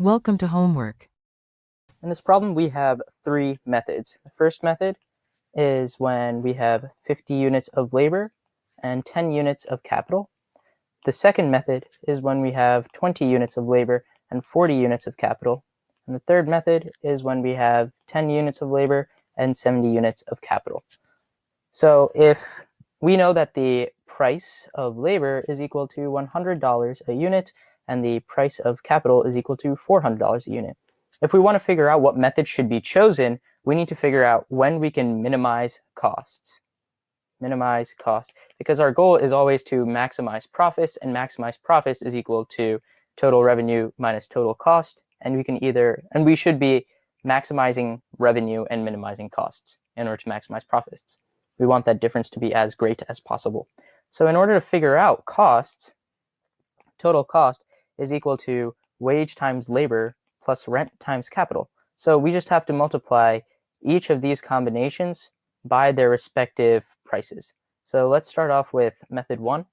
Welcome to homework. In this problem, we have three methods. The first method is when we have 50 units of labor and 10 units of capital. The second method is when we have 20 units of labor and 40 units of capital. And the third method is when we have 10 units of labor and 70 units of capital. So if we know that the price of labor is equal to $100 a unit and the price of capital is equal to $400 a unit. If we want to figure out what method should be chosen, we need to figure out when we can minimize costs. Minimize costs, because our goal is always to maximize profits, and maximize profits is equal to total revenue minus total cost. And we should be maximizing revenue and minimizing costs in order to maximize profits. We want that difference to be as great as possible. So in order to figure out costs, total cost is equal to wage times labor plus rent times capital. So we just have to multiply each of these combinations by their respective prices. So let's start off with method 1.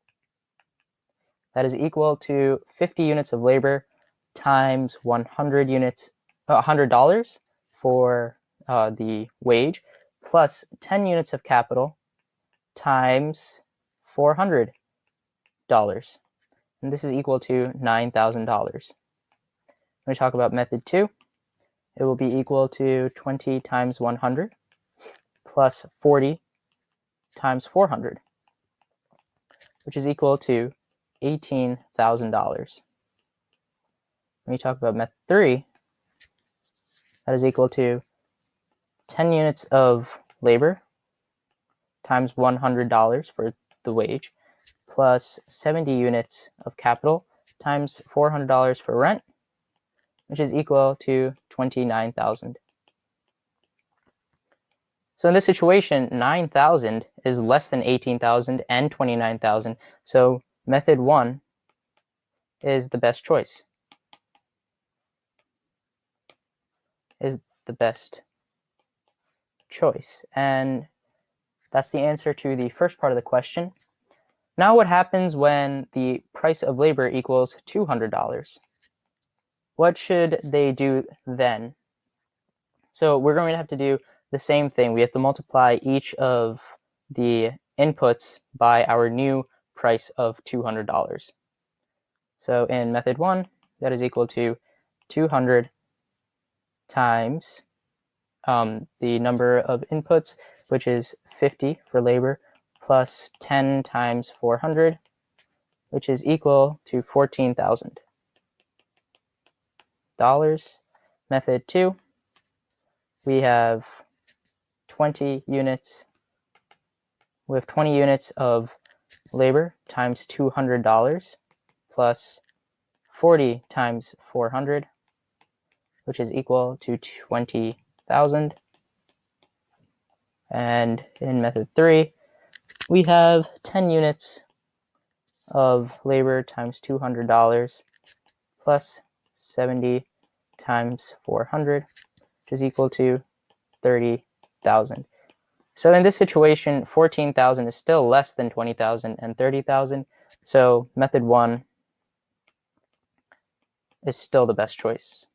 That is equal to 50 units of labor times $100 for the wage plus 10 units of capital times $400. And this is equal to $9,000. When we talk about method 2, it will be equal to 20 times 100 plus 40 times 400, which is equal to $18,000. When we talk about method 3, that is equal to 10 units of labor times $100 for the wage plus 70 units of capital times $400 for rent, which is equal to $29,000. So in this situation, 9,000 is less than 18,000 and 29,000. So method 1 is the best choice. And that's the answer to the first part of the question. Now what happens when the price of labor equals $200? What should they do then? So we're going to have to do the same thing. We have to multiply each of the inputs by our new price of $200. So in method 1, that is equal to 200 times the number of inputs, which is 50 for labor, plus 10 times 400, which is equal to $14,000. Method 2, we have 20 units. We have 20 units of labor times $200 plus 40 times 400, which is equal to 20,000. And in method 3, we have 10 units of labor times $200 plus 70 times 400, which is equal to 30,000. So in this situation, 14,000 is still less than 20,000 and 30,000. So method 1 is still the best choice.